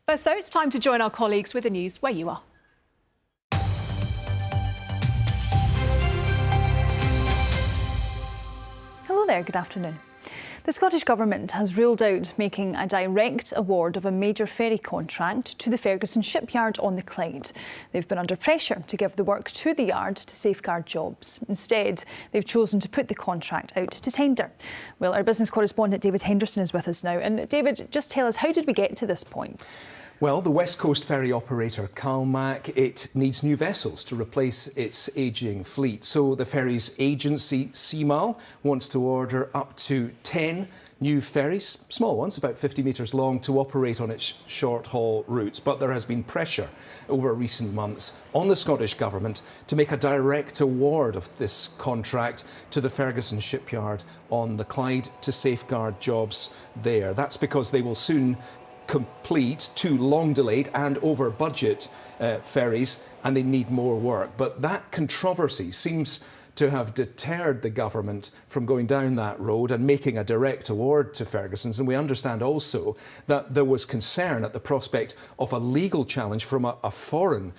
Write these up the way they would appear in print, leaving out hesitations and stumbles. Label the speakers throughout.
Speaker 1: First though, it's time to join our colleagues with the news where you are.
Speaker 2: Hello there, good afternoon. The Scottish Government has ruled out making a direct award of a major ferry contract to the Ferguson Shipyard on the Clyde. They've been under pressure to give the work to the yard to safeguard jobs. Instead, they've chosen to put the contract out to tender. Well, our business correspondent David Henderson is with us now. And David, just tell us, how did we get to this point?
Speaker 3: Well, the West Coast ferry operator Calmac, it needs new vessels to replace its ageing fleet. So the ferries agency CMAL wants to order up to 10 new ferries, small ones, about 50 metres long, to operate on its short-haul routes. But there has been pressure over recent months on the Scottish Government to make a direct award of this contract to the Ferguson Shipyard on the Clyde to safeguard jobs there. That's because they will soon complete two long-delayed and over-budget ferries, and they need more work. But that controversy seems to have deterred the government from going down that road and making a direct award to Ferguson's. And we understand also that there was concern at the prospect of a legal challenge from a foreign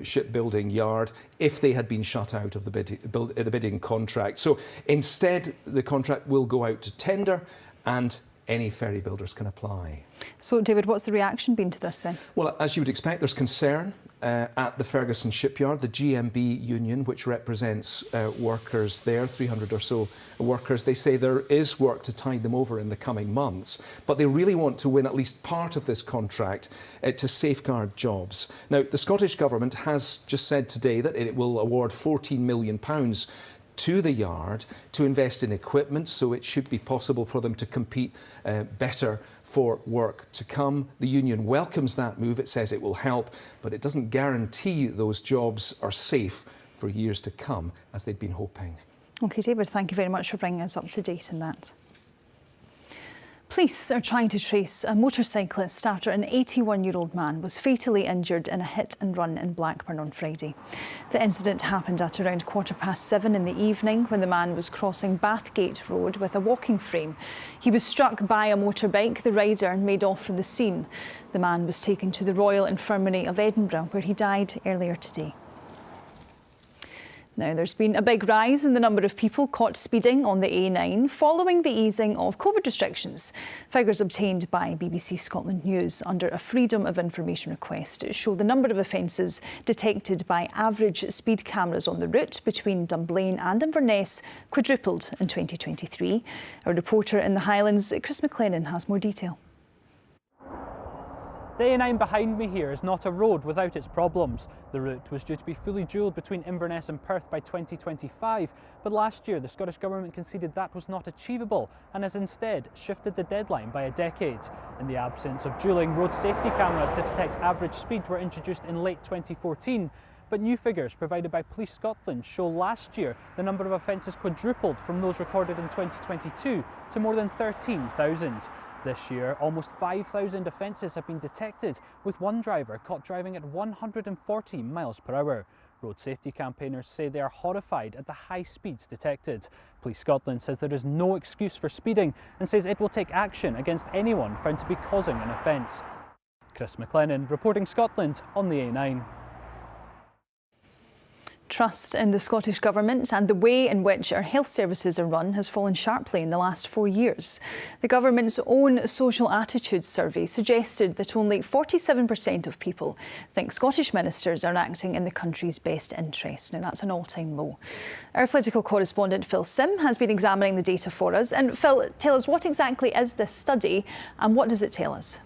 Speaker 3: shipbuilding yard if they had been shut out of the bidding contract. So instead, the contract will go out to tender and any ferry builders can apply.
Speaker 2: So, David, what's the reaction been to this then? Well,
Speaker 3: as you would expect, there's concern at the Ferguson Shipyard. The GMB union, which represents workers there, 300 or so workers, they say there is work to tide them over in the coming months, but they really want to win at least part of this contract to safeguard jobs. Now, the Scottish Government has just said today that it will award £14 million to the yard to invest in equipment, so it should be possible for them to compete better for work to come. The union welcomes that move. It says it will help, but it doesn't guarantee those jobs are safe for years to come, as they'd been hoping.
Speaker 2: OK, David, thank you very much for bringing us up to date on that. Police are trying to trace a motorcyclist after an 81-year-old man was fatally injured in a hit and run in Blackburn on Friday. The incident happened at around 7:15 in the evening when the man was crossing Bathgate Road with a walking frame. He was struck by a motorbike. The rider made off from the scene. The man was taken to the Royal Infirmary of Edinburgh, where he died earlier today. Now, there's been a big rise in the number of people caught speeding on the A9 following the easing of COVID restrictions. Figures obtained by BBC Scotland News under a Freedom of Information request show the number of offences detected by average speed cameras on the route between Dunblane and Inverness quadrupled in 2023. Our reporter in the Highlands, Chris McLennan, has more detail.
Speaker 4: The A9 behind me here is not a road without its problems. The route was due to be fully dualled between Inverness and Perth by 2025, but last year the Scottish Government conceded that was not achievable and has instead shifted the deadline by a decade. In the absence of dualling, road safety cameras to detect average speed were introduced in late 2014. But new figures provided by Police Scotland show last year the number of offences quadrupled from those recorded in 2022 to more than 13,000. This year, almost 5,000 offences have been detected, with one driver caught driving at 140 miles per hour. Road safety campaigners say they are horrified at the high speeds detected. Police Scotland says there is no excuse for speeding and says it will take action against anyone found to be causing an offence. Chris McLennan, reporting Scotland on the A9.
Speaker 2: Trust in the Scottish Government and the way in which our health services are run has fallen sharply in the last 4 years. The government's own social attitudes survey suggested that only 47% of people think Scottish ministers are acting in the country's best interest. Now, that's an all-time low. Our political correspondent Phil Sim has been examining the data for us. And Phil, tell us, what exactly is this study and what does it tell us?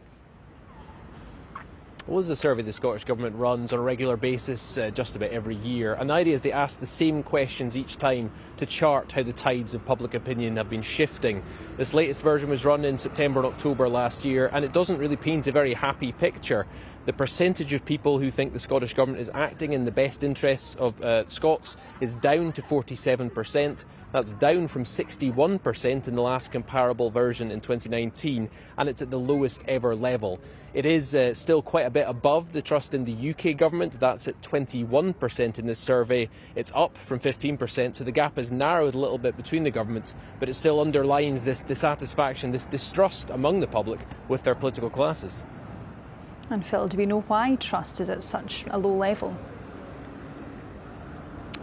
Speaker 5: Well, this is a survey the Scottish Government runs on a regular basis just about every year, and the idea is they ask the same questions each time to chart how the tides of public opinion have been shifting. This latest version was run in September and October last year, and it doesn't really paint a very happy picture. The percentage of people who think the Scottish Government is acting in the best interests of Scots is down to 47%. That's down from 61% in the last comparable version in 2019, and it's at the lowest ever level. It is still quite a bit above the trust in the UK government. That's at 21% in this survey. It's up from 15%, so the gap has narrowed a little bit between the governments, but it still underlines this dissatisfaction, this distrust among the public with their political classes.
Speaker 2: And Phil, do we know why trust is at such a low level?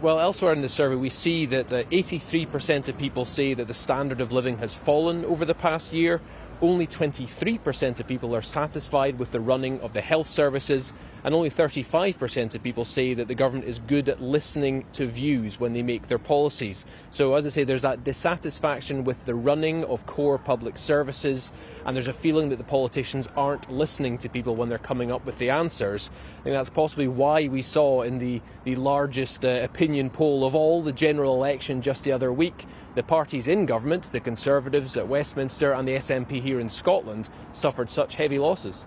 Speaker 5: Well, elsewhere in the survey, we see that 83% of people say that the standard of living has fallen over the past year. Only 23% of people are satisfied with the running of the health services, and only 35% of people say that the government is good at listening to views when they make their policies. So, as I say, there's that dissatisfaction with the running of core public services, and there's a feeling that the politicians aren't listening to people when they're coming up with the answers. I think that's possibly why we saw in the largest opinion poll of all the general election just the other week, the parties in government, the Conservatives at Westminster and the SNP here in Scotland, suffered such heavy losses.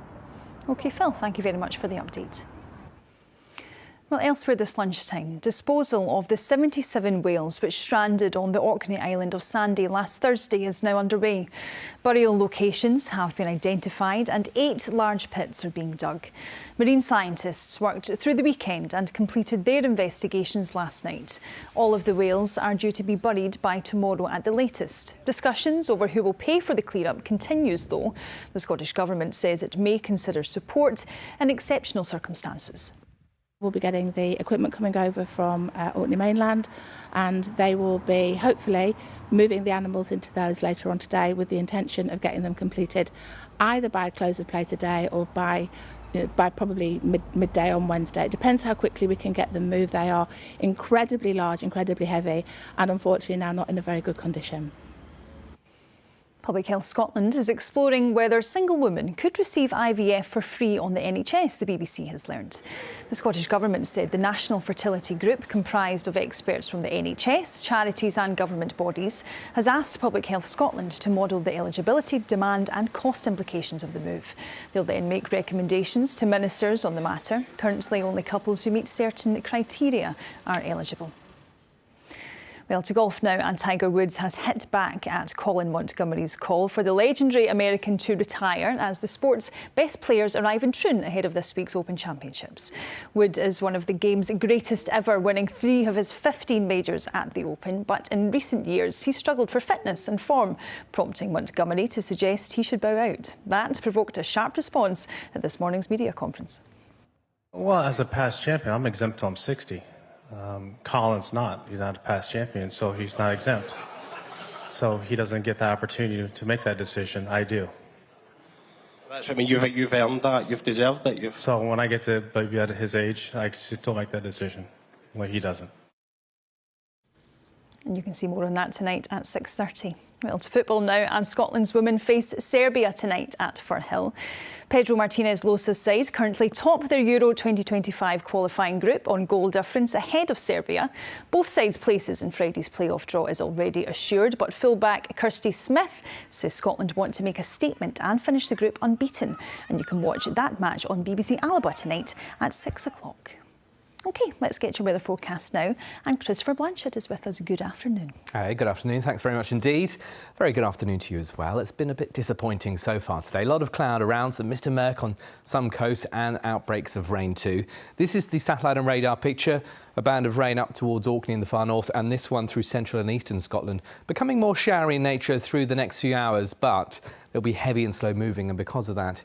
Speaker 2: OK, Phil, thank you very much for the update. Well, elsewhere this lunchtime, disposal of the 77 whales which stranded on the Orkney island of Sandy last Thursday is now underway. Burial locations have been identified and 8 large pits are being dug. Marine scientists worked through the weekend and completed their investigations last night. All of the whales are due to be buried by tomorrow at the latest. Discussions over who will pay for the clear-up continues, though. The Scottish Government says it may consider support in exceptional circumstances.
Speaker 6: We'll be getting the equipment coming over from Orkney mainland, and they will be hopefully moving the animals into those later on today with the intention of getting them completed either by close of play today or by probably midday on Wednesday. It depends how quickly we can get them moved. They are incredibly large, incredibly heavy, and unfortunately now not in a very good condition.
Speaker 2: Public Health Scotland is exploring whether single women could receive IVF for free on the NHS, the BBC has learned. The Scottish Government said the National Fertility Group, comprised of experts from the NHS, charities and government bodies, has asked Public Health Scotland to model the eligibility, demand and cost implications of the move. They'll then make recommendations to ministers on the matter. Currently, only couples who meet certain criteria are eligible. Well, to golf now, and Tiger Woods has hit back at Colin Montgomery's call for the legendary American to retire as the sport's best players arrive in Troon ahead of this week's Open Championships. Wood is one of the game's greatest ever, winning 3 of his 15 majors at the Open, but in recent years he struggled for fitness and form, prompting Montgomery to suggest he should bow out. That provoked a sharp response at this morning's media conference.
Speaker 7: Well, as a past champion, I'm exempt till I'm 60. Colin's not. He's not a past champion, so he's not exempt. So he doesn't get the opportunity to make that decision. I do.
Speaker 8: That's, I mean, you've earned that. You've deserved it.
Speaker 7: So when I get to be at his age, I still make that decision, where he doesn't.
Speaker 2: And you can see more on that tonight at 6:30. Well, to football now, and Scotland's women face Serbia tonight at Firhill. Pedro Martinez Losa's side currently top their Euro 2025 qualifying group on goal difference ahead of Serbia. Both sides' places in Friday's playoff draw is already assured, but fullback Kirsty Smith says Scotland want to make a statement and finish the group unbeaten. And you can watch that match on BBC Alba tonight at 6 o'clock. OK, let's get your weather forecast now. And Christopher Blanchett is with us. Good afternoon.
Speaker 9: Hey, good afternoon. Thanks very much indeed. Very good afternoon to you as well. It's been a bit disappointing so far today. A lot of cloud around, some mist and murk on some coasts and outbreaks of rain too. This is the satellite and radar picture. A band of rain up towards Orkney in the far north, and this one through central and eastern Scotland. Becoming more showery in nature through the next few hours, but they'll be heavy and slow moving, and because of that,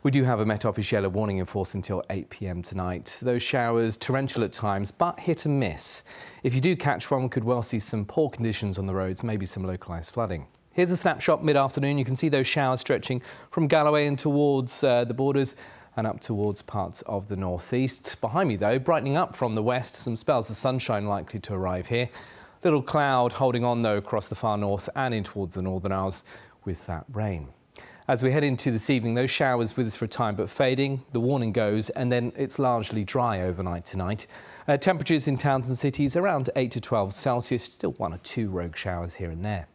Speaker 9: we do have a Met Office yellow warning in force until 8 p.m. tonight. Those showers torrential at times, but hit and miss. If you do catch one, we could well see some poor conditions on the roads, maybe some localised flooding. Here's a snapshot mid-afternoon. You can see those showers stretching from Galloway and towards the borders and up towards parts of the northeast. Behind me, though, brightening up from the west, some spells of sunshine likely to arrive here. Little cloud holding on, though, across the far north and in towards the Northern Isles with that rain. As we head into this evening, those showers with us for a time but fading. The warning goes, and then it's largely dry overnight tonight. Temperatures in towns and cities around 8 to 12 Celsius, still 1 or 2 rogue showers here and there.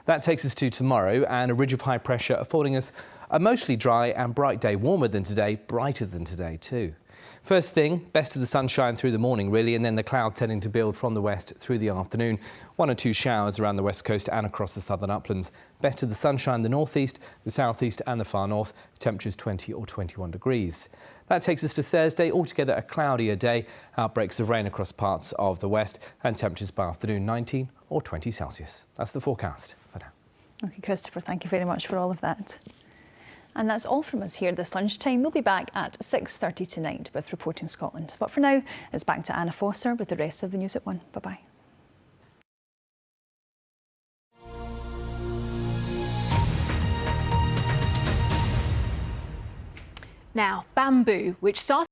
Speaker 9: That takes us to tomorrow, and a ridge of high pressure affording us a mostly dry and bright day, warmer than today, brighter than today too. First thing, best of the sunshine through the morning really, and then the cloud tending to build from the west through the afternoon. 1 or 2 showers around the west coast and across the southern uplands. Best of the sunshine the northeast, the southeast and the far north. Temperatures 20 or 21 degrees. That takes us to Thursday, altogether a cloudier day. Outbreaks of rain across parts of the west, and temperatures by afternoon 19 or 20 Celsius. That's the forecast for now.
Speaker 2: OK, Christopher, thank you very much for all of that. And that's all from us here this lunchtime. We'll be back at 6:30 tonight with Reporting Scotland. But for now, it's back to Anna Foster with the rest of the news at 1. Bye-bye.
Speaker 1: Now, bamboo, which starts